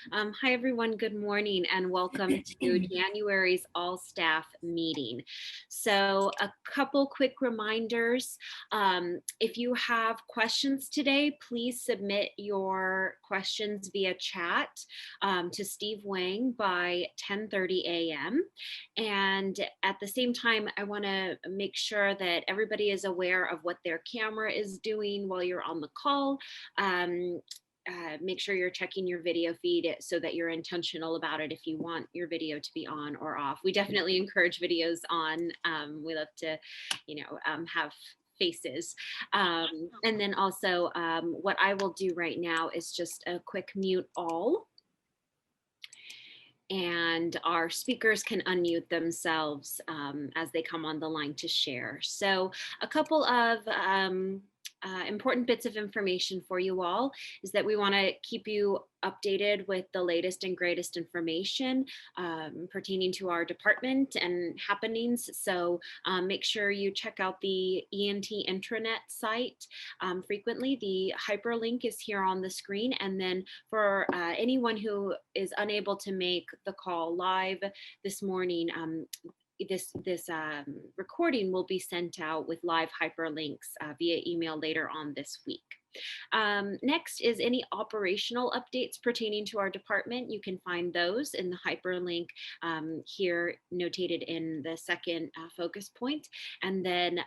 Hi, everyone. Good morning and welcome to January's All-Staff Meeting. So a couple quick reminders. If you have questions today, please submit your questions via chat to Steve Wang by 10:30 a.m. And at the same time, I want to make sure that everybody is aware of what their camera is doing while you're on the call. Make sure you're checking your video feed so that you're intentional about it if you want your video to be on or off. We definitely encourage videos on. We love to, have faces. And then also what I will do right now is just a quick mute all. And our speakers can unmute themselves as they come on the line to share. So a couple of important bits of information for you all is that we want to keep you updated with the latest and greatest information pertaining to our department and happenings. So make sure you check out the E&T intranet site frequently. The hyperlink is here on the screen. And then for anyone who is unable to make the call live this morning, this recording will be sent out with live hyperlinks via email later on this week. Next is any operational updates pertaining to our department. You can find those in the hyperlink here notated in the second focus point. And then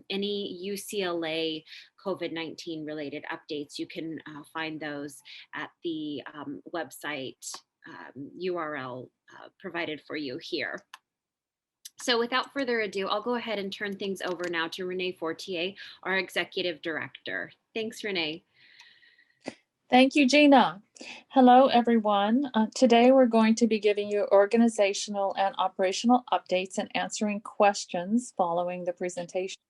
any UCLA COVID-19 related updates, you can find those at the website URL provided for you here. So without further ado, I'll go ahead and turn things over now to Renee Fortier, our Executive Director. Thanks, Renee. Thank you, Gina. Hello, everyone. Today, we're going to be giving you organizational and operational updates and answering questions following the presentation.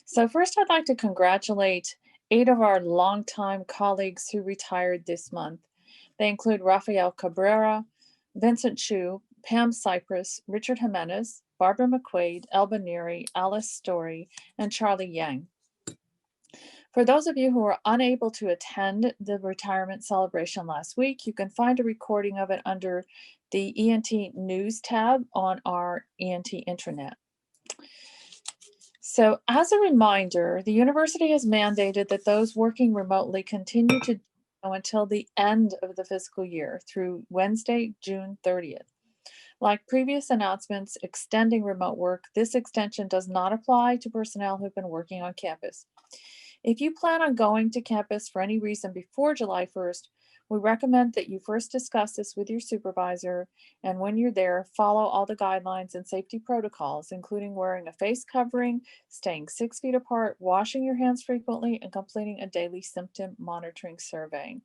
So first, I'd like to congratulate 8 of our longtime colleagues who retired this month. They include Rafael Cabrera, Vincent Chu, Pam Cypress, Richard Jimenez, Barbara McQuaid, Elba Neary, Alice Story, and Charlie Yang. For those of you who were unable to attend the retirement celebration last week, you can find a recording of it under the E&T News tab on our E&T intranet. So as a reminder, the university has mandated that those working remotely continue to do so until the end of the fiscal year through Wednesday, June 30th. Like previous announcements extending remote work, this extension does not apply to personnel who've been working on campus. If you plan on going to campus for any reason before July 1st, we recommend that you first discuss this with your supervisor, and when you're there, follow all the guidelines and safety protocols, including wearing a face covering, staying 6 feet apart, washing your hands frequently, and completing a daily symptom monitoring survey.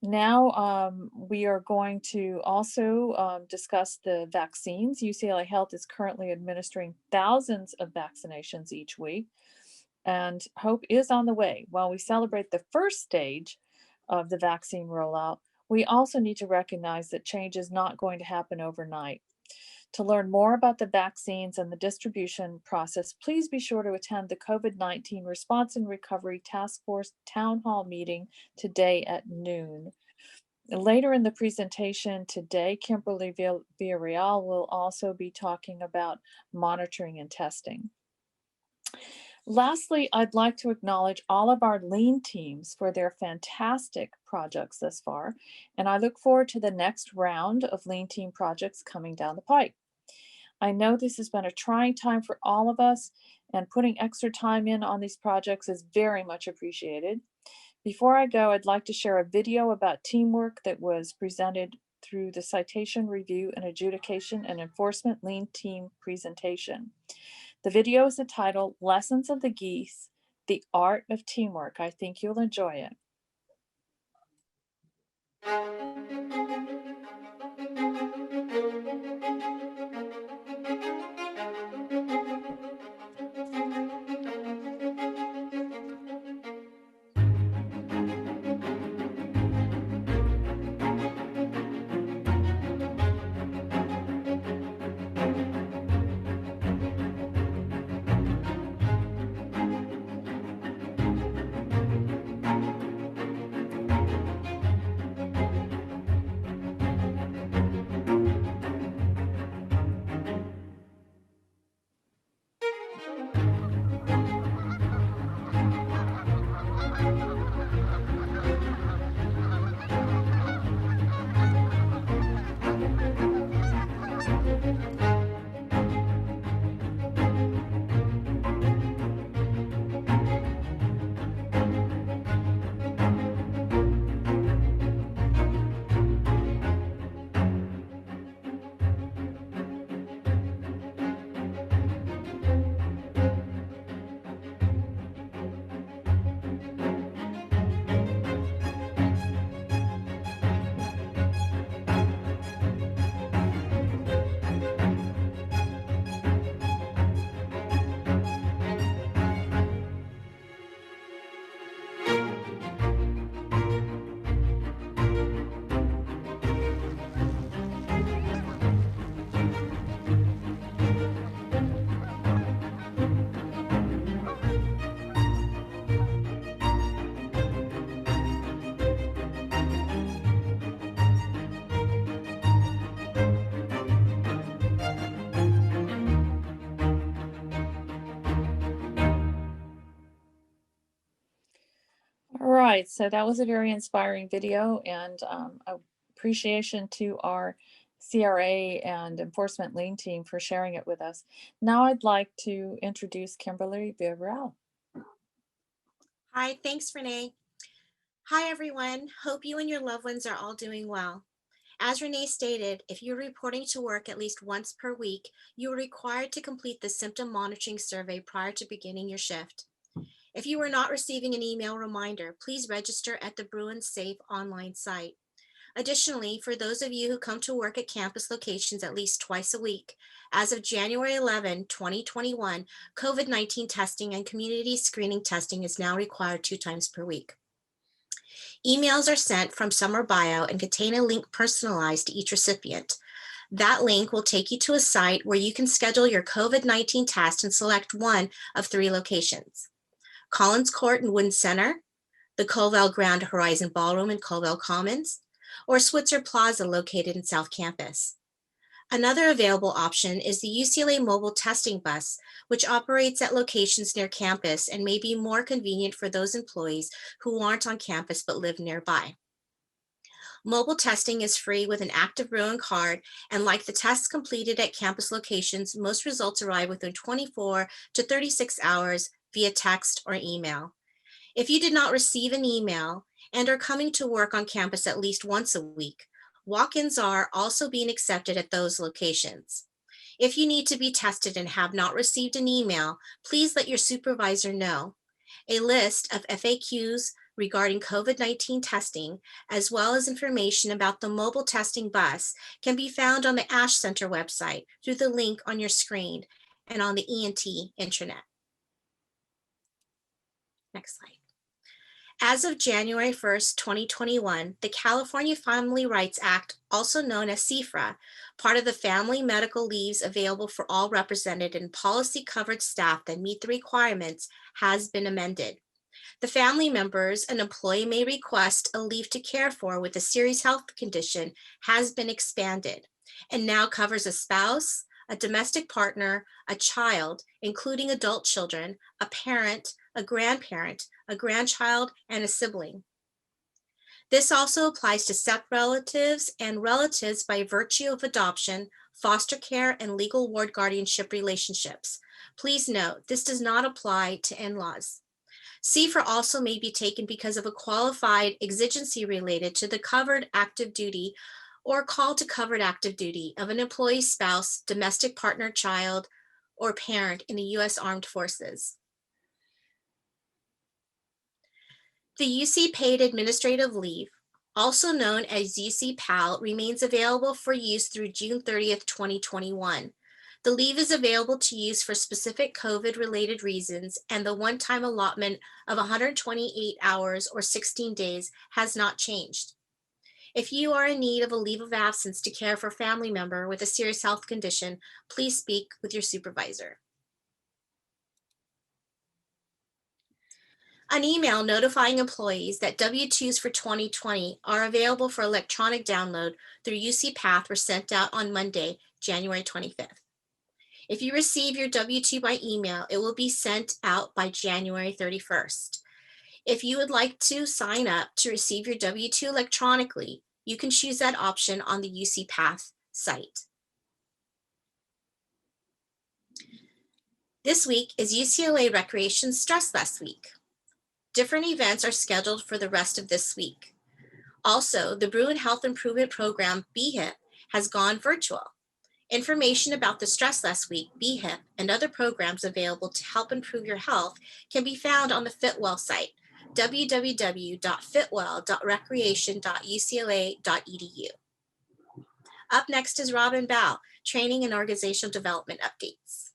Now we are going to also discuss the vaccines. UCLA Health is currently administering thousands of vaccinations each week, and hope is on the way. While we celebrate the first stage of the vaccine rollout, we also need to recognize that change is not going to happen overnight. To learn more about the vaccines and the distribution process, please be sure to attend the COVID-19 Response and Recovery Task Force Town Hall meeting today at noon. Later in the presentation today, Kimberly Villarreal will also be talking about monitoring and testing. Lastly, I'd like to acknowledge all of our lean teams for their fantastic projects thus far, and I look forward to the next round of lean team projects coming down the pike. I know this has been a trying time for all of us, and putting extra time in on these projects is very much appreciated. Before I go, I'd like to share a video about teamwork that was presented through the Citation Review and Adjudication and Enforcement Lean Team presentation. The video is entitled Lessons of the Geese, The Art of Teamwork. I think you'll enjoy it. right, so that was a very inspiring video, and appreciation to our CRA and enforcement lien team for sharing it with us. Now I'd like to introduce Kimberly Viverell. Hi, thanks, Renee. Hi, everyone. Hope you and your loved ones are all doing well. As Renee stated, if you're reporting to work at least once per week, you are required to complete the symptom monitoring survey prior to beginning your shift. If you are not receiving an email reminder, please register at the Bruin Safe online site. Additionally, for those of you who come to work at campus locations at least twice a week, as of January 11, 2021, COVID-19 testing and community screening testing is now required 2 times per week. Emails are sent from Summer Bio and contain a link personalized to each recipient. That link will take you to a site where you can schedule your COVID-19 test and select one of 3 locations: Collins Court and Wood Center, the Colville Grand Horizon Ballroom in Colville Commons, or Switzer Plaza located in South Campus. Another available option is the UCLA mobile testing bus, which operates at locations near campus and may be more convenient for those employees who aren't on campus but live nearby. Mobile testing is free with an active Bruin card, and like the tests completed at campus locations, most results arrive within 24 to 36 hours via text or email. If you did not receive an email and are coming to work on campus at least once a week, walk-ins are also being accepted at those locations. If you need to be tested and have not received an email, please let your supervisor know. A list of FAQs regarding COVID-19 testing, as well as information about the mobile testing bus, can be found on the Ash Center website through the link on your screen and on the E&T intranet. Next slide. As of January 1st, 2021, the California Family Rights Act, also known as CFRA, part of the Family Medical Leaves Available for All Represented and Policy-Covered Staff that meet the requirements, has been amended. The family members an employee may request a leave to care for with a serious health condition has been expanded and now covers a spouse, a domestic partner, a child, including adult children, a parent, a grandparent, a grandchild, and a sibling. This also applies to step relatives and relatives by virtue of adoption, foster care, and legal ward guardianship relationships. Please note, this does not apply to in-laws. CFRA also may be taken because of a qualified exigency related to the covered active duty or call to covered active duty of an employee's spouse, domestic partner, child, or parent in the U.S. Armed Forces. The UC Paid Administrative Leave, also known as UC PAL, remains available for use through June 30th, 2021. The leave is available to use for specific COVID-related reasons, and the one-time allotment of 128 hours or 16 days has not changed. If you are in need of a leave of absence to care for a family member with a serious health condition, please speak with your supervisor. An email notifying employees that W-2s for 2020 are available for electronic download through UC Path were sent out on Monday, January 25th. If you receive your W-2 by email, it will be sent out by January 31st. If you would like to sign up to receive your W-2 electronically, you can choose that option on the UC Path site. This week is UCLA Recreation Stress Less Week. Different events are scheduled for the rest of this week. Also, the Bruin Health Improvement Program, BHIP, has gone virtual. Information about the Stress Less Week, BHIP, and other programs available to help improve your health can be found on the Fitwell site, www.fitwell.recreation.ucla.edu. Up next is Robin Bao, Training and Organizational Development Updates.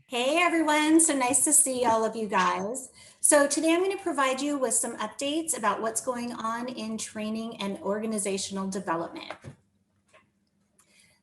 Hey everyone, so nice to see all of you guys. So today I'm going to provide you with some updates about what's going on in training and organizational development.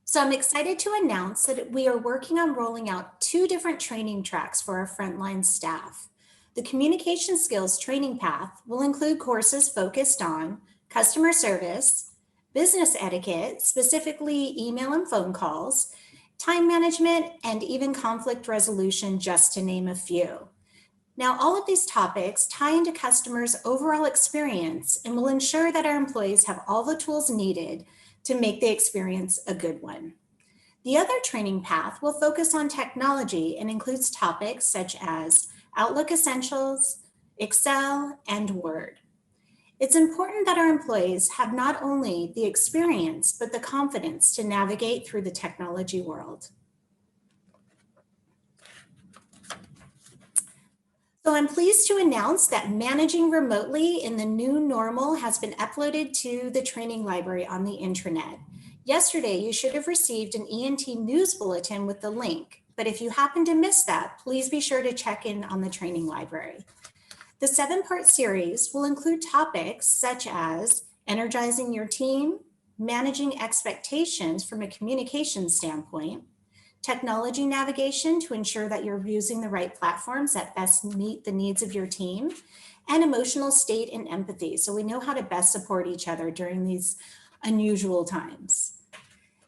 So I'm excited to announce that we are working on rolling out 2 different training tracks for our frontline staff. The communication skills training path will include courses focused on customer service, business etiquette, specifically email and phone calls, time management, and even conflict resolution, just to name a few. Now, all of these topics tie into customers' overall experience and will ensure that our employees have all the tools needed to make the experience a good one. The other training path will focus on technology and includes topics such as Outlook Essentials, Excel, and Word. It's important that our employees have not only the experience, but the confidence to navigate through the technology world. So I'm pleased to announce that managing remotely in the new normal has been uploaded to the training library on the intranet. Yesterday, you should have received an E&T news bulletin with the link, but if you happen to miss that, please be sure to check in on the training library. The 7-part series will include topics such as energizing your team, managing expectations from a communication standpoint, technology navigation to ensure that you're using the right platforms that best meet the needs of your team, and emotional state and empathy, so we know how to best support each other during these unusual times.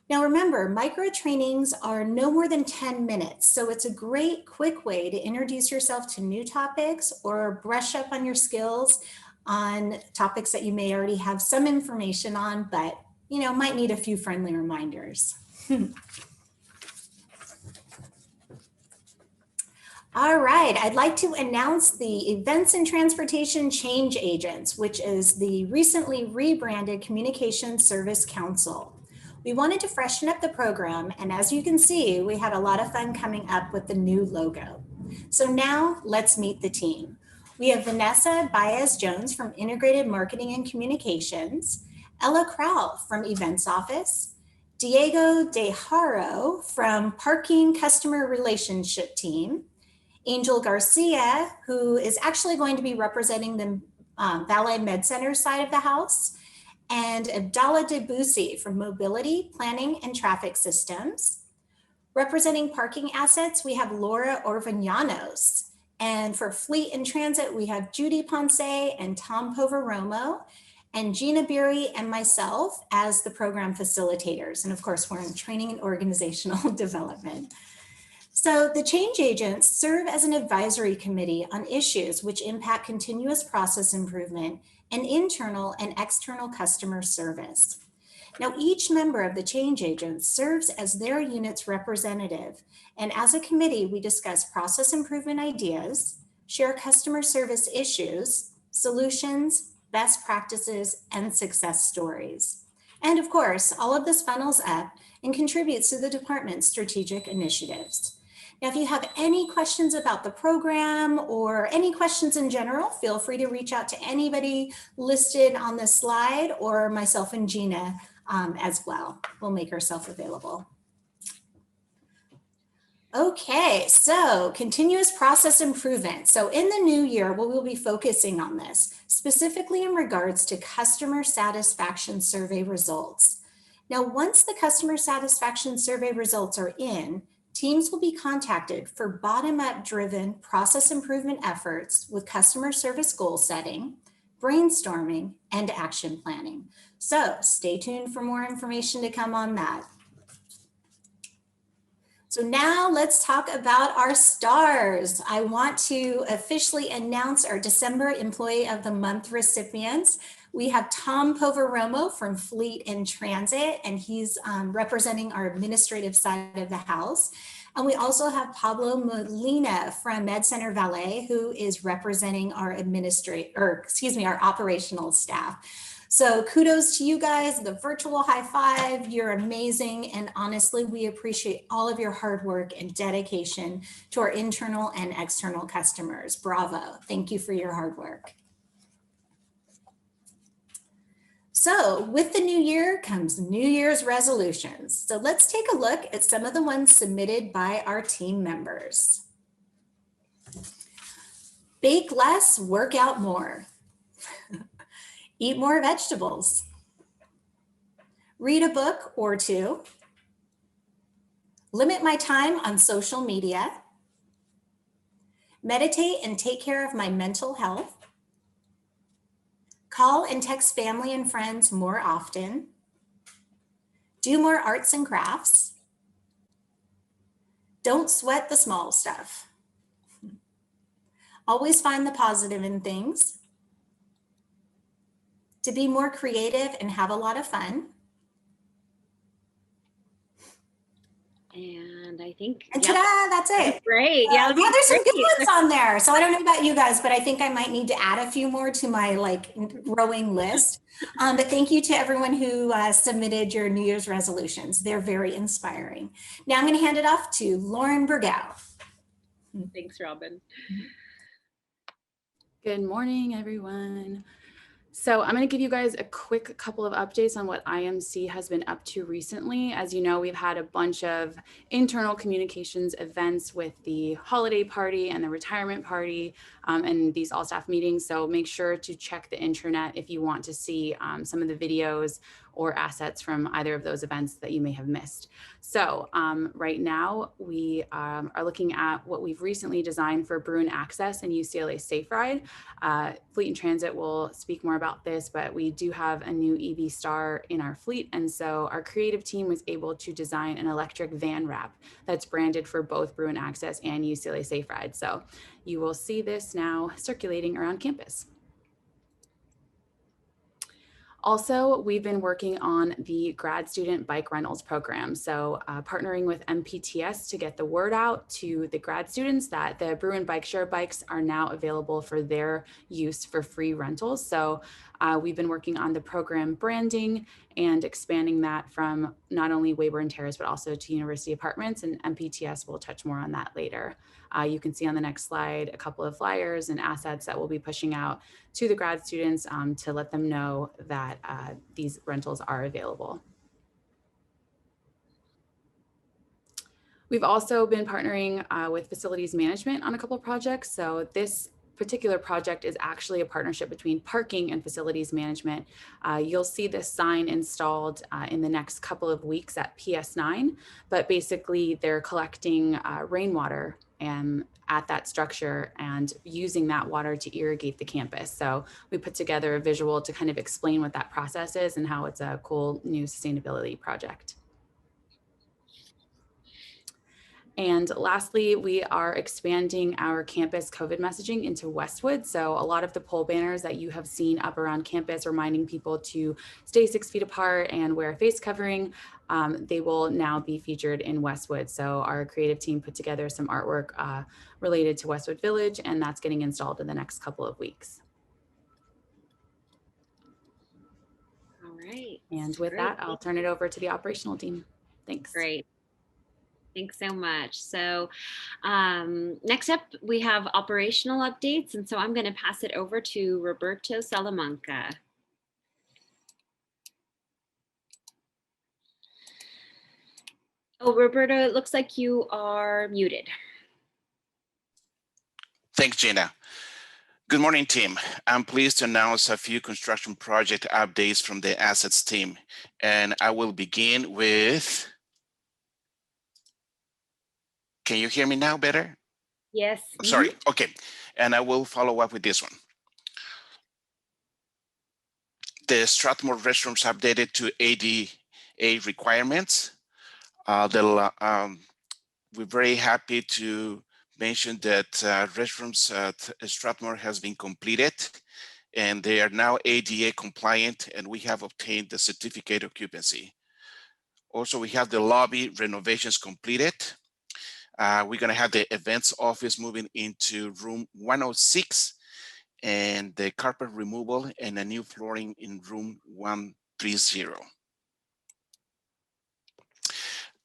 Now remember, micro trainings are no more than 10 minutes, so it's a great quick way to introduce yourself to new topics or brush up on your skills on topics that you may already have some information on, but might need a few friendly reminders. All right, I'd like to announce the Events and Transportation Change Agents, which is the recently rebranded Communication Service Council. We wanted to freshen up the program, and as you can see, we had a lot of fun coming up with the new logo. So now let's meet the team. We have Vanessa Baez-Jones from Integrated Marketing and Communications, Ella Crowell from Events Office, Diego De Haro from Parking Customer Relationship Team, Angel Garcia, who is actually going to be representing the Valet Med Center side of the house, and Abdallah Debussy from Mobility, Planning, and Traffic Systems. Representing parking assets, we have Laura Orvañanos. And for Fleet and Transit, we have Judy Ponce and Tom Poveromo, and Gina Beery and myself as the program facilitators. And of course, we're in training and organizational development. So the change agents serve as an advisory committee on issues which impact continuous process improvement and internal and external customer service. Now, each member of the change agents serves as their unit's representative. And as a committee, we discuss process improvement ideas, share customer service issues, solutions, best practices, and success stories. And of course, all of this funnels up and contributes to the department's strategic initiatives. Now, if you have any questions about the program or any questions in general, feel free to reach out to anybody listed on this slide or myself and Gina as well. We'll make ourselves available. Okay, so continuous process improvement. So in the new year, we will be focusing on this, specifically in regards to customer satisfaction survey results. Now, once the customer satisfaction survey results are in, teams will be contacted for bottom-up driven process improvement efforts with customer service goal setting, brainstorming, and action planning. So stay tuned for more information to come on that. So now let's talk about our stars. I want to officially announce our December Employee of the Month recipients. We have Tom Poveromo from Fleet and Transit, and he's representing our administrative side of the house. And we also have Pablo Molina from Med Center Valet, who is representing our our operational staff. So kudos to you guys, the virtual high five, you're amazing. And honestly, we appreciate all of your hard work and dedication to our internal and external customers. Bravo, thank you for your hard work. So with the new year comes New Year's resolutions. So let's take a look at some of the ones submitted by our team members. Bake less, work out more. Eat more vegetables. Read a book or two. Limit my time on social media. Meditate and take care of my mental health. Call and text family and friends more often. Do more arts and crafts. Don't sweat the small stuff. always find the positive in things, to be more creative and have a lot of fun. And I think, And yep, ta-da, that's it. great. Yeah, Yeah, there's some good great. ones on there. So I don't know about you guys, but I think I might need to add a few more to my like growing list. But thank you to everyone who submitted your New Year's resolutions. They're very inspiring. Now I'm going to hand it off to Lauren Burgow. Thanks, Robin. Good morning, everyone. So I'm going to give you guys a quick couple of updates on what IMC has been up to recently. As you know, we've had a bunch of internal communications events with the holiday party and the retirement party and these all-staff meetings. So make sure to check the intranet if you want to see some of the videos or assets from either of those events that you may have missed. So right now we are looking at what we've recently designed for Bruin Access and UCLA Safe Ride. Fleet and Transit will speak more about this, but we do have a new EV Star in our fleet. And so our creative team was able to design an electric van wrap that's branded for both Bruin Access and UCLA Safe Ride. So you will see this now circulating around campus. Also, we've been working on the grad student bike rentals program. So partnering with MPTS to get the word out to the grad students that the Bruin Bike Share bikes are now available for their use for free rentals. So we've been working on the program branding and expanding that from not only Weyburn Terrace, but also to University Apartments, and MPTS will touch more on that later. You can see on the next slide a couple of flyers and assets that we'll be pushing out to the grad students to let them know that these rentals are available. We've also been partnering with facilities management on a couple of projects. So this particular project is actually a partnership between parking and facilities management. You'll see this sign installed in the next couple of weeks at PS9, but basically they're collecting rainwater at that structure and using that water to irrigate the campus. So we put together a visual to kind of explain what that process is and how it's a cool new sustainability project. And lastly, we are expanding our campus COVID messaging into Westwood. So a lot of the pole banners that you have seen up around campus reminding people to stay 6 feet apart and wear a face covering, they will now be featured in Westwood. So our creative team put together some artwork related to Westwood Village, and that's getting installed in the next couple of weeks. All right. And with that, I'll turn it over to the operational team. Thanks. Great. Thanks so much. So next up, we have operational updates. And so I'm going to pass it over to Roberto Salamanca. Oh, Roberto, it looks like you are muted. Thanks, Gina. Good morning, team. I'm pleased to announce a few construction project updates from the assets team. And I will begin with, can you hear me now better? Yes. I'm sorry. Okay. And I will follow up with this one. The Strathmore restrooms updated to ADA requirements. We're very happy to mention that restrooms at Strathmore has been completed and they are now ADA compliant, and we have obtained the certificate of occupancy. Also, we have the lobby renovations completed. We're going to have the events office moving into room 106 and the carpet removal and a new flooring in room 130.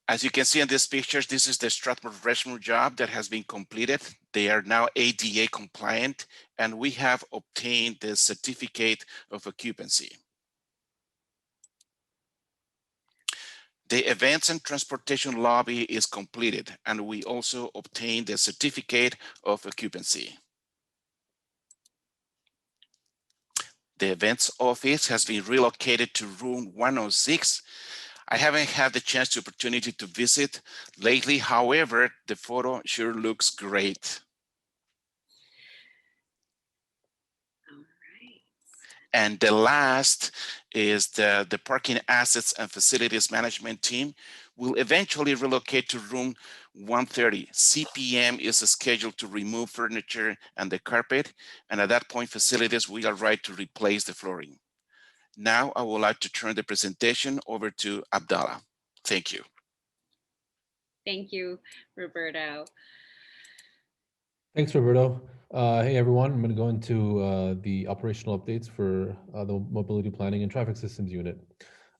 As you can see in these pictures, this is the Strathmore restroom job that has been completed. They are now ADA compliant, and we have obtained the certificate of occupancy. The events and transportation lobby is completed, and we also obtained the certificate of occupancy. The events office has been relocated to room 106. I haven't had the chance to opportunity to visit lately. However, the photo sure looks great. All right. And the last is the parking assets and facilities management team will eventually relocate to room 130. CPM is scheduled to remove furniture and the carpet, and at that point, facilities will arrive to replace the flooring. Now, I would like to turn the presentation over to Abdallah. Thank you. Thank you, Roberto. Thanks, Roberto. Hey, everyone. I'm going to go into the operational updates for the Mobility Planning and Traffic Systems Unit.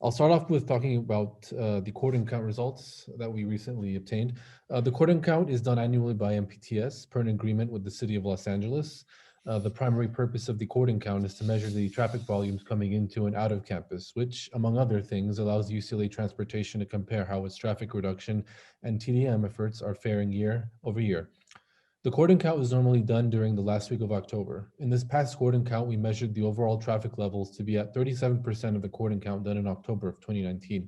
I'll start off with talking about the coordinate count results that we recently obtained. The coordinate count is done annually by MPTS per an agreement with the City of Los Angeles. The primary purpose of the coordinate count is to measure the traffic volumes coming into and out of campus, which, among other things, allows UCLA Transportation to compare how its traffic reduction and TDM efforts are faring year over year. The coordinate count is normally done during the last week of October. In this past coordinate count, we measured the overall traffic levels to be at 37% of the coordinate count done in October of 2019.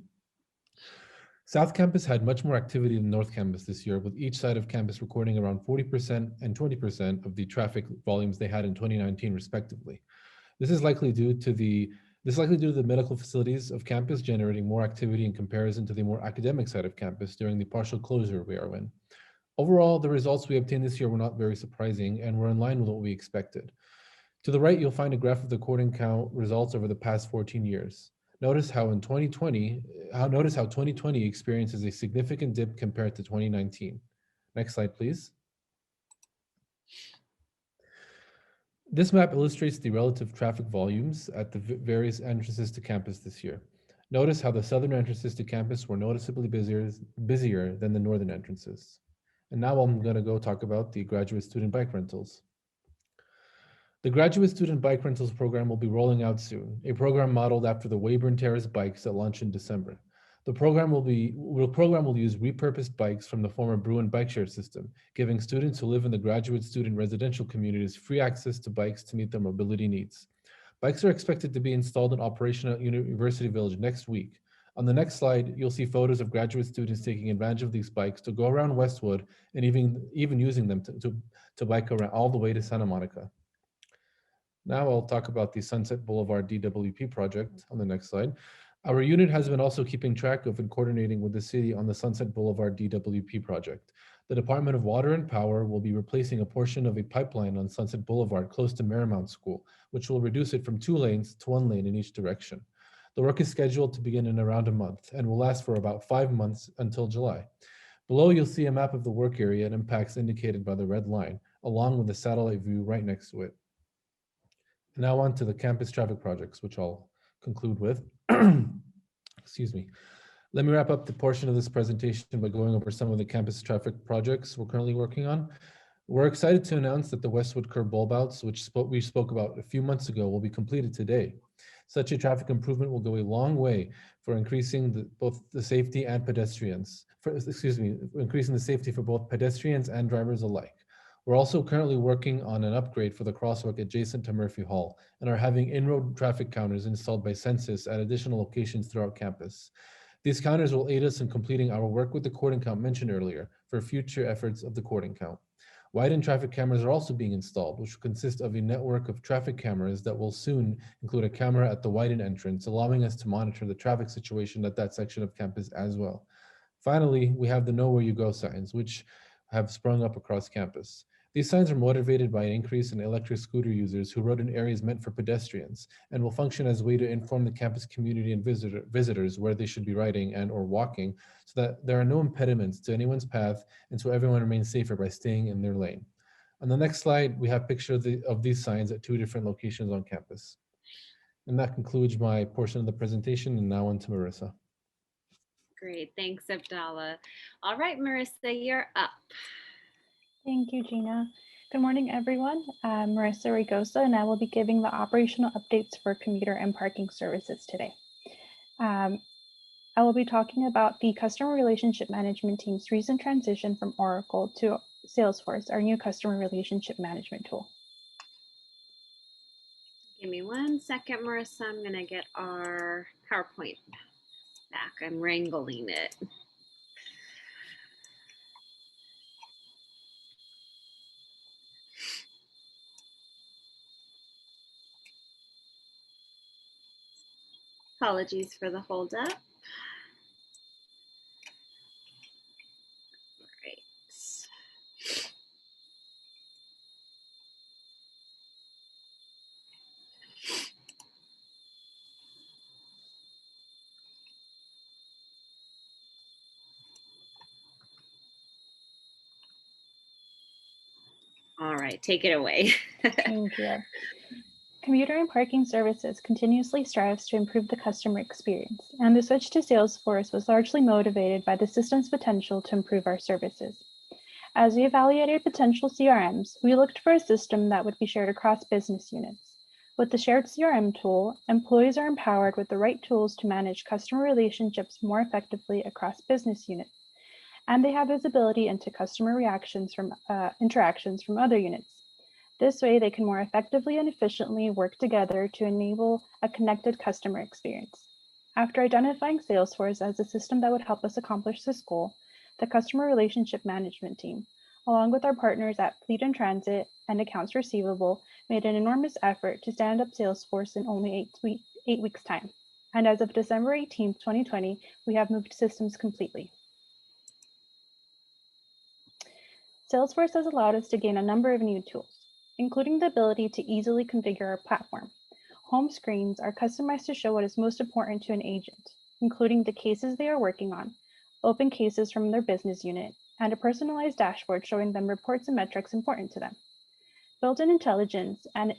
South Campus had much more activity than North Campus this year, with each side of campus recording around 40% and 20% of the traffic volumes they had in 2019, respectively. This is likely due to the medical facilities of campus generating more activity in comparison to the more academic side of campus during the partial closure we are in. Overall, the results we obtained this year were not very surprising and were in line with what we expected. To the right, you'll find a graph of the coordinate count results over the past 14 years. Notice how 2020 experiences a significant dip compared to 2019. Next slide, please. This map illustrates the relative traffic volumes at the various entrances to campus this year. Notice how the southern entrances to campus were noticeably busier than the northern entrances. And now I'm going to go talk about the graduate student bike rentals. The graduate student bike rentals program will be rolling out soon, a program modeled after the Weyburn Terrace bikes that launched in December. The program will use repurposed bikes from the former Bruin bike share system, giving students who live in the graduate student residential communities free access to bikes to meet their mobility needs. Bikes are expected to be installed and operational at University Village next week. On the next slide, you'll see photos of graduate students taking advantage of these bikes to go around Westwood and even using them to bike around all the way to Santa Monica. Now I'll talk about the Sunset Boulevard DWP project on the next slide. Our unit has been also keeping track of and coordinating with the city on the Sunset Boulevard DWP project. The Department of Water and Power will be replacing a portion of a pipeline on Sunset Boulevard close to Marymount School, which will reduce it from 2 lanes to 1 lane in each direction. The work is scheduled to begin in around a month and will last for about 5 months until July. Below, you'll see a map of the work area and impacts indicated by the red line, along with the satellite view right next to it. Now on to the campus traffic projects, which I'll conclude with. Excuse me. Let me wrap up the portion of this presentation by going over some of the campus traffic projects we're currently working on. We're excited to announce that the Westwood Curb bulb outs, which we spoke about a few months ago, will be completed today. Such a traffic improvement will go a long way for increasing both the safety and pedestrians. Increasing the safety for both pedestrians and drivers alike. We're also currently working on an upgrade for the crosswalk adjacent to Murphy Hall and are having in-road traffic counters installed by Census at additional locations throughout campus. These counters will aid us in completing our work with the coordinate count mentioned earlier for future efforts of the coordinate count. Widen traffic cameras are also being installed, which will consist of a network of traffic cameras that will soon include a camera at the widen entrance, allowing us to monitor the traffic situation at that section of campus as well. Finally, we have the Know Where You Go signs, which have sprung up across campus. These signs are motivated by an increase in electric scooter users who rode in areas meant for pedestrians and will function as a way to inform the campus community and visitors where they should be riding and or walking so that there are no impediments to anyone's path and so everyone remains safer by staying in their lane. On the next slide, we have pictures of these signs at 2 different locations on campus. And that concludes my portion of the presentation, and now on to Marissa. Great, thanks, Abdallah. All right, Marissa, you're up. Thank you, Gina. Good morning, everyone. I'm Marissa Rigosa, and I will be giving the operational updates for commuter and parking services today. I will be talking about the customer relationship management team's recent transition from Oracle to Salesforce, our new customer relationship management tool. Give me 1 second, Marissa. I'm going to get our PowerPoint back. I'm wrangling it. Apologies for the hold up. Right. All right, take it away. Thank you. Commuter and Parking Services continuously strives to improve the customer experience, and the switch to Salesforce was largely motivated by the system's potential to improve our services. As we evaluated potential CRMs, we looked for a system that would be shared across business units. With the shared CRM tool, employees are empowered with the right tools to manage customer relationships more effectively across business units, and they have visibility into customer reactions from interactions from other units. This way, they can more effectively and efficiently work together to enable a connected customer experience. After identifying Salesforce as a system that would help us accomplish this goal, the customer relationship management team, along with our partners at Fleet and Transit and Accounts Receivable, made an enormous effort to stand up Salesforce in only 8 weeks' time. And as of December 18, 2020, we have moved systems completely. Salesforce has allowed us to gain a number of new tools, including the ability to easily configure our platform. Home screens are customized to show what is most important to an agent, including the cases they are working on, open cases from their business unit, and a personalized dashboard showing them reports and metrics important to them. Built-in intelligence and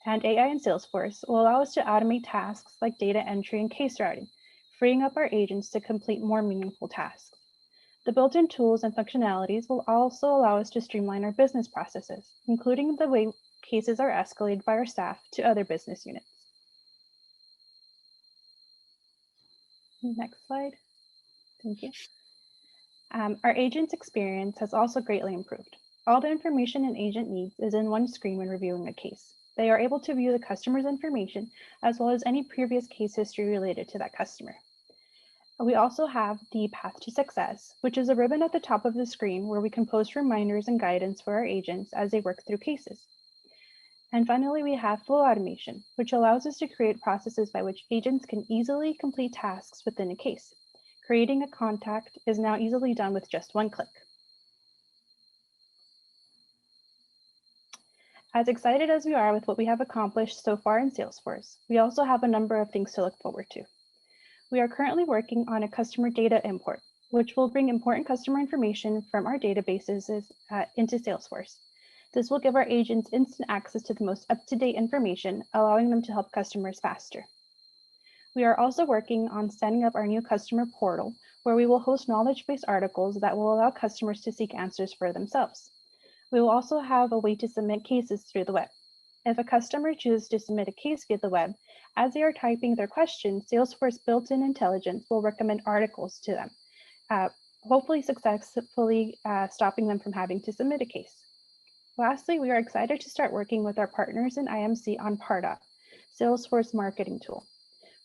AI in Salesforce will allow us to automate tasks like data entry and case routing, freeing up our agents to complete more meaningful tasks. The built-in tools and functionalities will also allow us to streamline our business processes, including the way cases are escalated by our staff to other business units. Next slide. Thank you. Our agent's experience has also greatly improved. All the information an agent needs is in one screen when reviewing a case. They are able to view the customer's information as well as any previous case history related to that customer. We also have the Path to Success, which is a ribbon at the top of the screen where we can post reminders and guidance for our agents as they work through cases. And finally, we have Flow Automation, which allows us to create processes by which agents can easily complete tasks within a case. Creating a contact is now easily done with just one click. As excited as we are with what we have accomplished so far in Salesforce, we also have a number of things to look forward to. We are currently working on a customer data import, which will bring important customer information from our databases into Salesforce. This will give our agents instant access to the most up-to-date information, allowing them to help customers faster. We are also working on setting up our new customer portal, where we will host knowledge-based articles that will allow customers to seek answers for themselves. We will also have a way to submit cases through the web. If a customer chooses to submit a case via the web, as they are typing their question, Salesforce built-in intelligence will recommend articles to them, hopefully successfully stopping them from having to submit a case. Lastly, we are excited to start working with our partners in IMC on Pardot, Salesforce marketing tool.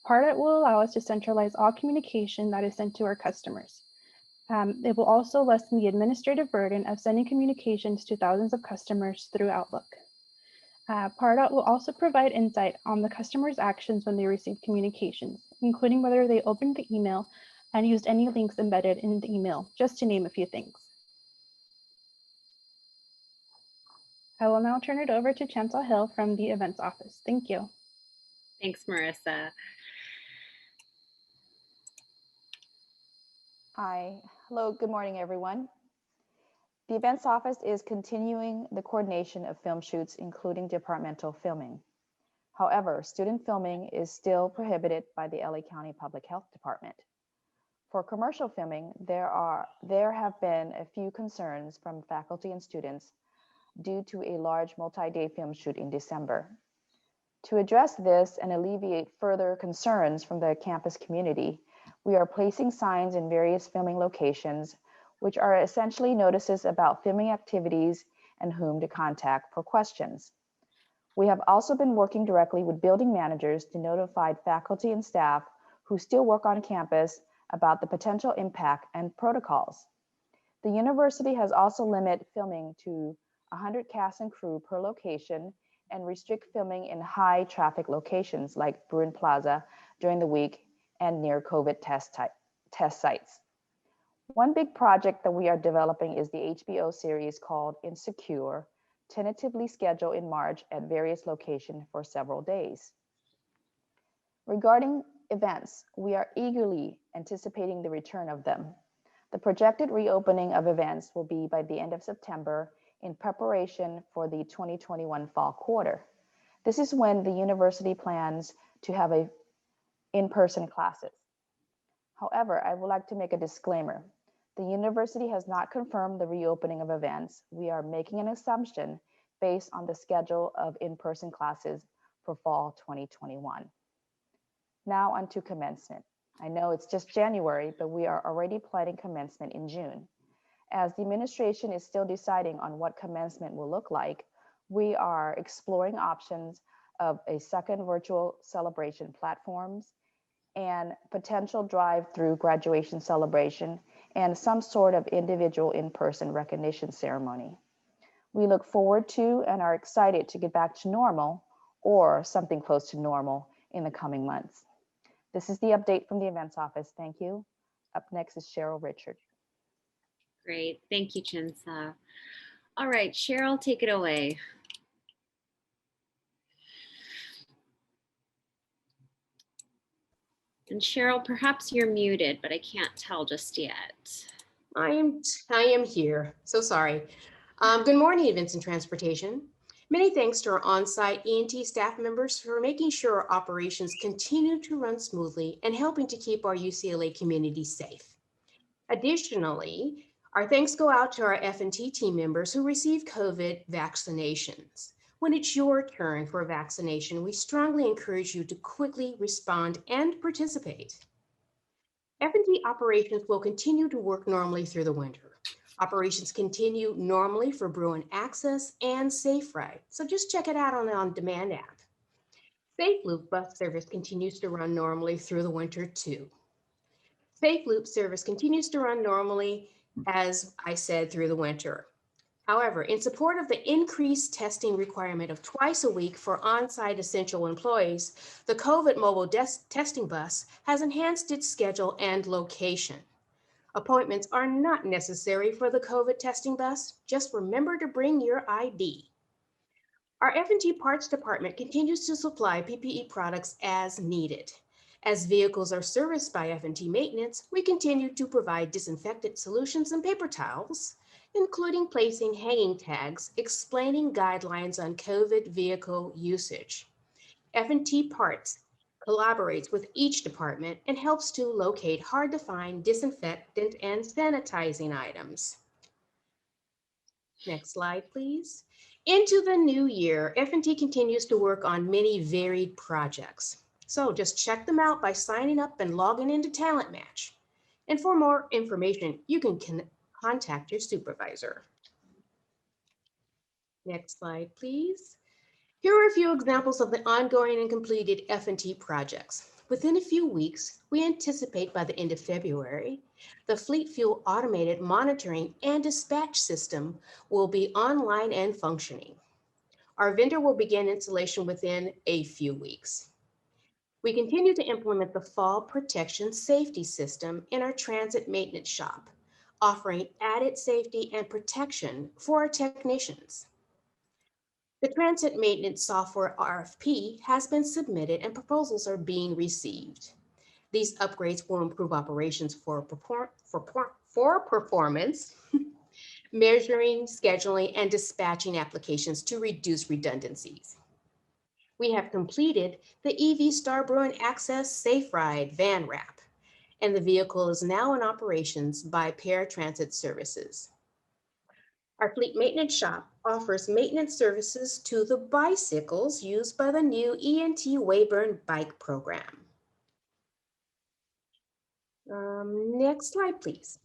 Pardot will allow us to centralize all communication that is sent to our customers. It will also lessen the administrative burden of sending communications to thousands of customers through Outlook. Pardot will also provide insight on the customer's actions when they receive communications, including whether they opened the email and used any links embedded in the email, just to name a few things. I will now turn it over to Chantal Hill from the events office. Thank you. Thanks, Marissa. Hi, hello, good morning, everyone. The events office is continuing the coordination of film shoots, including departmental filming. However, student filming is still prohibited by the LA County Public Health Department. For commercial filming, there have been a few concerns from faculty and students due to a large multi-day film shoot in December. To address this and alleviate further concerns from the campus community, we are placing signs in various filming locations, which are essentially notices about filming activities and whom to contact for questions. We have also been working directly with building managers to notify faculty and staff who still work on campus about the potential impact and protocols. The university has also limited filming to 100 cast and crew per location and restrict filming in high traffic locations like Bruin Plaza during the week and near COVID test sites. One big project that we are developing is the HBO series called Insecure, tentatively scheduled in March at various locations for several days. Regarding events, we are eagerly anticipating the return of them. The projected reopening of events will be by the end of September in preparation for the 2021 fall quarter. This is when the university plans to have in-person classes. However, I would like to make a disclaimer. The university has not confirmed the reopening of events. We are making an assumption based on the schedule of in-person classes for fall 2021. Now on to commencement. I know it's just January, but we are already planning commencement in June. As the administration is still deciding on what commencement will look like, we are exploring options of a second virtual celebration platforms and potential drive-through graduation celebration and some sort of individual in-person recognition ceremony. We look forward to and are excited to get back to normal or something close to normal in the coming months. This is the update from the events office. Thank you. Up next is Cheryl Richard. Great, thank you, Chinsa. All right, Cheryl, take it away. And Cheryl, perhaps you're muted, but I can't tell just yet. I am here. So sorry. Good morning, Events and Transportation. Many thanks to our on-site E&T staff members for making sure our operations continue to run smoothly and helping to keep our UCLA community safe. Additionally, our thanks go out to our F&T team members who received COVID vaccinations. When it's your turn for a vaccination, we strongly encourage you to quickly respond and participate. F&T operations will continue to work normally through the winter. Operations continue normally for Bruin Access and Safe Ride, so just check it out on the on-demand app. Safe Loop bus service continues to run normally through the winter too. Safe Loop service continues to run normally, as I said, through the winter. However, in support of the increased testing requirement of twice a week for on-site essential employees, the COVID mobile testing bus has enhanced its schedule and location. Appointments are not necessary for the COVID testing bus. Just remember to bring your ID. Our F&T parts department continues to supply PPE products as needed. As vehicles are serviced by F&T maintenance, we continue to provide disinfectant solutions and paper towels, including placing hanging tags explaining guidelines on COVID vehicle usage. F&T Parts collaborates with each department and helps to locate hard-to-find disinfectant and sanitizing items. Next slide, please. Into the new year, F&T continues to work on many varied projects. So just check them out by signing up and logging into Talent Match. And for more information, you can contact your supervisor. Next slide, please. Here are a few examples of the ongoing and completed F&T projects. Within a few weeks, we anticipate by the end of February, the Fleet Fuel Automated Monitoring and Dispatch System will be online and functioning. Our vendor will begin installation within a few weeks. We continue to implement the Fall Protection Safety System in our transit maintenance shop, offering added safety and protection for our technicians. The transit maintenance software RFP has been submitted and proposals are being received. These upgrades will improve operations for performance, measuring, scheduling, and dispatching applications to reduce redundancies. We have completed the EV Star Bruin Access Safe Ride van wrap, and the vehicle is now in operations by Paratransit Services. Our fleet maintenance shop offers maintenance services to the bicycles used by the new E&T Wayburn bike program. Next slide, please.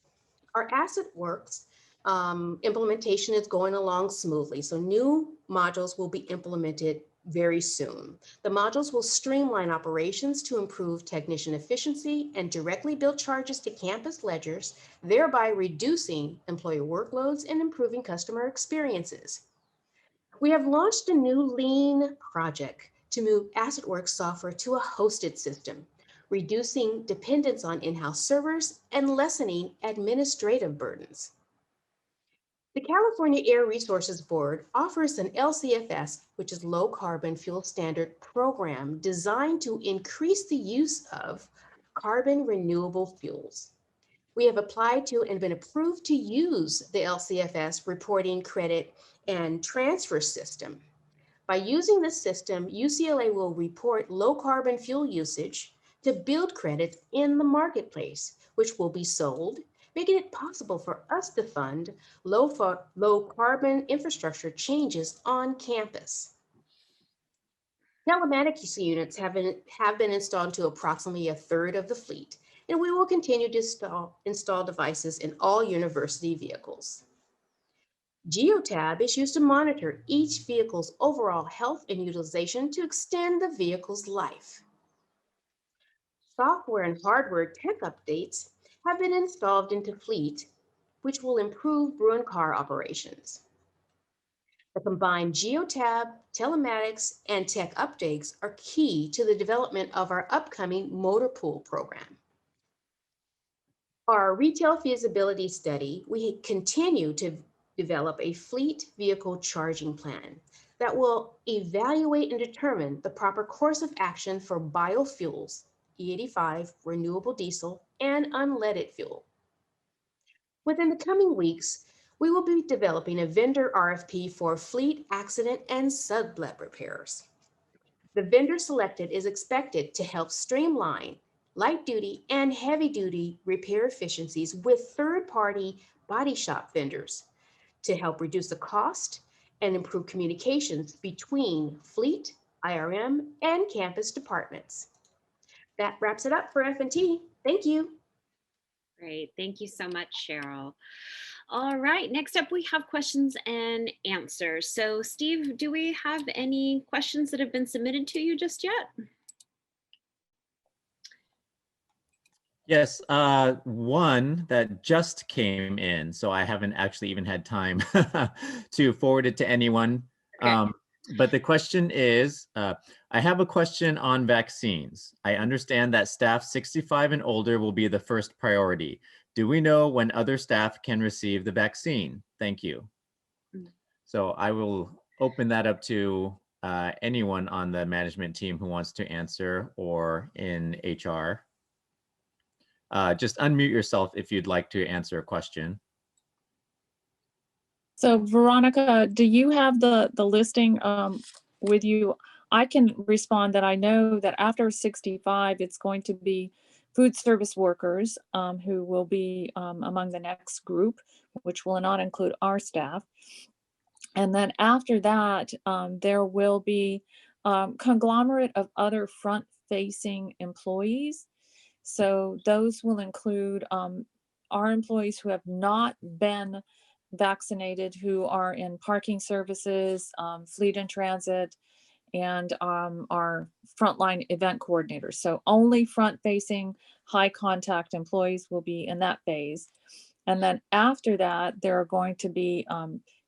Our Asset Works implementation is going along smoothly, so new modules will be implemented very soon. The modules will streamline operations to improve technician efficiency and directly bill charges to campus ledgers, thereby reducing employee workloads and improving customer experiences. We have launched a new lean project to move AssetWorks software to a hosted system, reducing dependence on in-house servers and lessening administrative burdens. The California Air Resources Board offers an LCFS, which is Low Carbon Fuel Standard program designed to increase the use of carbon renewable fuels. We have applied to and been approved to use the LCFS reporting, credit, and transfer system. By using this system, UCLA will report low carbon fuel usage to build credits in the marketplace, which will be sold, making it possible for us to fund low carbon infrastructure changes on campus. Telematics units have been installed to approximately a third of the fleet, and we will continue to install devices in all university vehicles. Geotab is used to monitor each vehicle's overall health and utilization to extend the vehicle's life. Software and hardware tech updates have been installed into fleet, which will improve Bruin car operations. The combined Geotab, telematics, and tech updates are key to the development of our upcoming motor pool program. Our retail feasibility study, we continue to develop a fleet vehicle charging plan that will evaluate and determine the proper course of action for biofuels, E85, renewable diesel, and unleaded fuel. Within the coming weeks, we will be developing a vendor RFP for fleet accident and sublet repairs. The vendor selected is expected to help streamline light-duty and heavy-duty repair efficiencies with third-party body shop vendors to help reduce the cost and improve communications between fleet, IRM, and campus departments. That wraps it up for F&T. Thank you. Great. Thank you so much, Cheryl. All right. Next up, we have questions and answers. So, Steve, do we have any questions that have been submitted to you just yet? Yes, one that just came in, so I haven't actually even had time to forward it to anyone. Okay. But the question is, I have a question on vaccines. I understand that staff 65 and older will be the first priority. Do we know when other staff can receive the vaccine? Thank you. So I will open that up to anyone on the management team who wants to answer, or in HR. Just unmute yourself if you'd like to answer a question. So Veronica, do you have the listing with you? I can respond that I know that after 65, it's going to be food service workers who will be among the next group, which will not include our staff. And then after that, there will be conglomerate of other front-facing employees. So those will include our employees who have not been vaccinated, who are in parking services, fleet and transit, and our frontline event coordinators. So only front-facing, high-contact employees will be in that phase. And then after that, there are going to be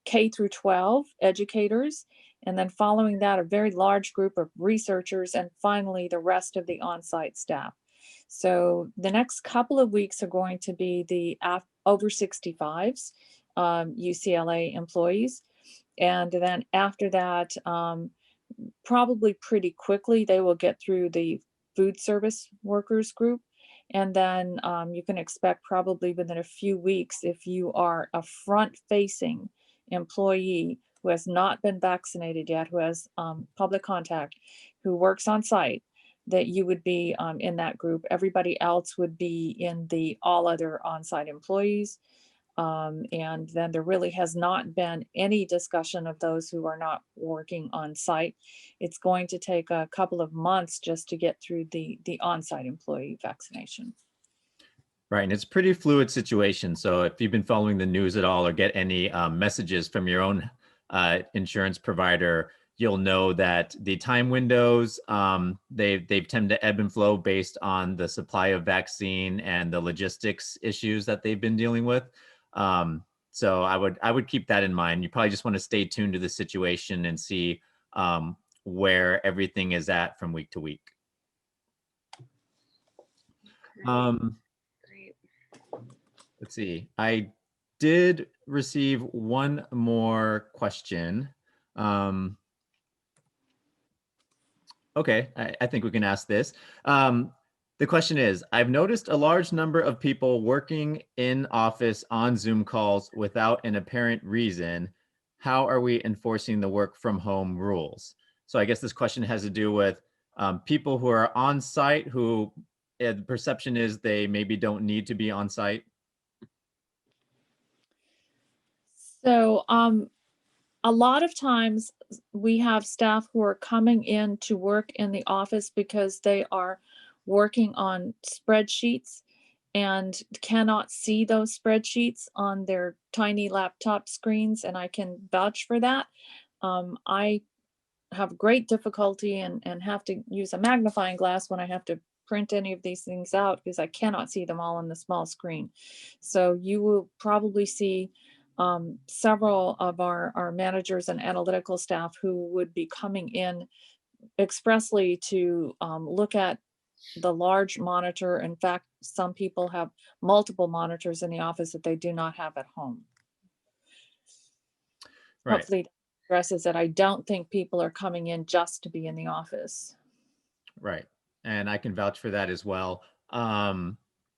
K through 12 educators. And then following that, a very large group of researchers, and finally, the rest of the on-site staff. So the next couple of weeks are going to be the over 65s, UCLA employees. And then after that, probably pretty quickly, they will get through the food service workers group. And then you can expect probably within a few weeks, if you are a front-facing employee who has not been vaccinated yet, who has public contact, who works on site, that you would be in that group. Everybody else would be in the all other on-site employees. And then there really has not been any discussion of those who are not working on site. It's going to take a couple of months just to get through the on-site employee vaccination. Right, and it's a pretty fluid situation. So if you've been following the news at all, or get any messages from your own insurance provider, you'll know that the time windows, they've tend to ebb and flow based on the supply of vaccine and the logistics issues that they've been dealing with. So I would keep that in mind. You probably just want to stay tuned to the situation and see where everything is at from week to week. Great. Let's see. I did receive one more question. Okay, I think we can ask this. The question is, I've noticed a large number of people working in office on Zoom calls without an apparent reason. How are we enforcing the work from home rules? So I guess this question has to do with people who are on site who the perception is they maybe don't need to be on site. So a lot of times we have staff who are coming in to work in the office because they are working on spreadsheets and cannot see those spreadsheets on their tiny laptop screens, and I can vouch for that. I have great difficulty and have to use a magnifying glass when I have to print any of these things out because I cannot see them all on the small screen. So you will probably see several of our managers and analytical staff who would be coming in expressly to look at the large monitor. In fact, some people have multiple monitors in the office that they do not have at home. Right. Hopefully that addresses that. I don't think people are coming in just to be in the office. Right. And I can vouch for that as well.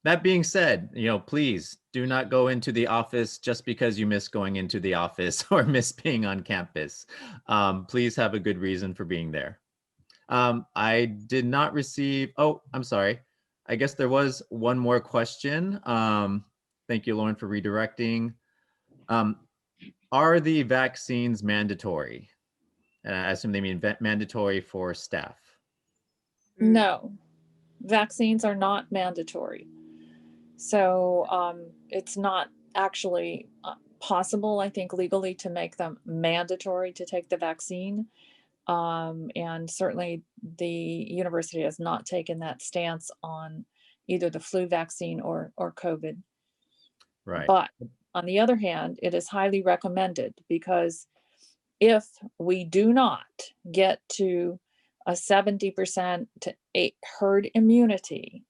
That being said, please do not go into the office just because you miss going into the office or miss being on campus. Please have a good reason for being there. I did not receive, oh, I'm sorry. I guess there was one more question. Thank you, Lauren, for redirecting. Are the vaccines mandatory? And I assume they mean mandatory for staff. No, vaccines are not mandatory. So it's not actually possible, I think, legally to make them mandatory to take the vaccine. And certainly the university has not taken that stance on either the flu vaccine or COVID. Right. But on the other hand, it is highly recommended because if we do not get to a 70% to herd immunity,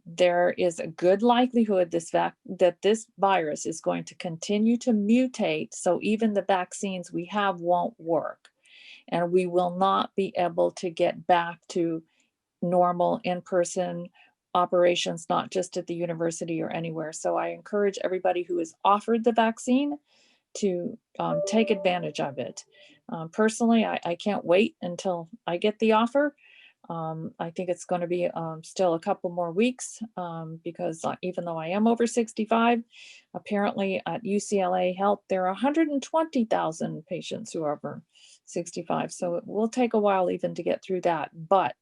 there is a good likelihood that this virus is going to continue to mutate. So even the vaccines we have won't work, and we will not be able to get back to normal in-person operations, not just at the university or anywhere. So I encourage everybody who is offered the vaccine to take advantage of it. Personally, I can't wait until I get the offer. I think it's going to be still a couple more weeks because even though I am over 65, apparently at UCLA Health, there are 120,000 patients who are over 65. So it will take a while even to get through that. But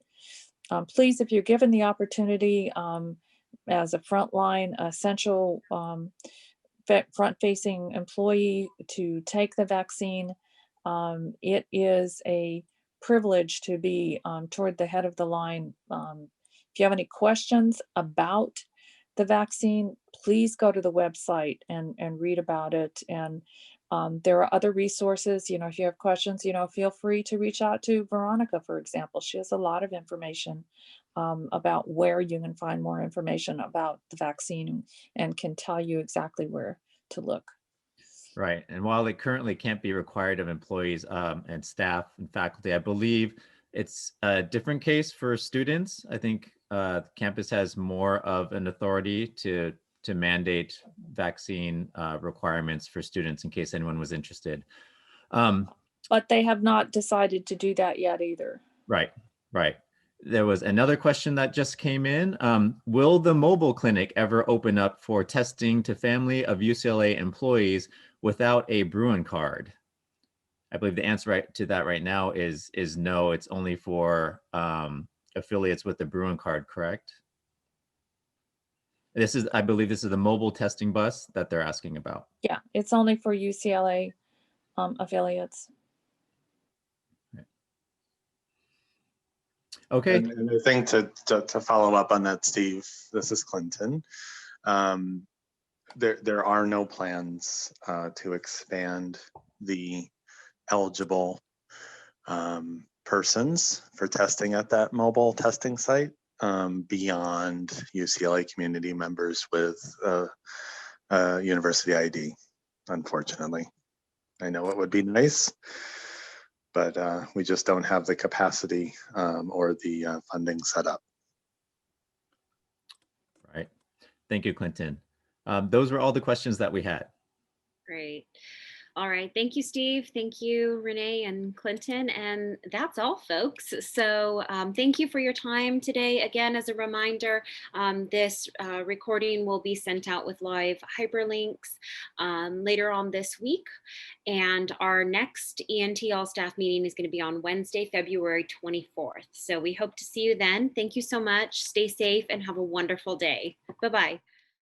please, if you're given the opportunity as a frontline essential front-facing employee to take the vaccine, it is a privilege to be toward the head of the line. If you have any questions about the vaccine, please go to the website and read about it. And there are other resources, if you have questions, feel free to reach out to Veronica, for example. She has a lot of information about where you can find more information about the vaccine and can tell you exactly where to look. Right. And while it currently can't be required of employees and staff and faculty, I believe it's a different case for students. I think campus has more of an authority to mandate vaccine requirements for students in case anyone was interested. But they have not decided to do that yet either. Right, right. There was another question that just came in. Will the mobile clinic ever open up for testing to family of UCLA employees without a Bruin card? I believe the answer to that right now is no. It's only for affiliates with the Bruin card, correct? I believe this is the mobile testing bus that they're asking about. Yeah, it's only for UCLA affiliates. Okay. And I think to follow up on that, Steve, this is Clinton. there are no plans to expand the eligible persons for testing at that mobile testing site beyond UCLA community members with university ID, unfortunately. I know it would be nice, but we just don't have the capacity or the funding set up. Right. Thank you, Clinton. Those were all the questions that we had. Great. All right. Thank you, Steve. Thank you, Renee and Clinton. And that's all, folks. So thank you for your time today. Again, as a reminder, this recording will be sent out with live hyperlinks later on this week. And our next E&T All-Staff meeting is going to be on Wednesday, February 24th. So we hope to see you then. Thank you so much. Stay safe and have a wonderful day. Bye-bye.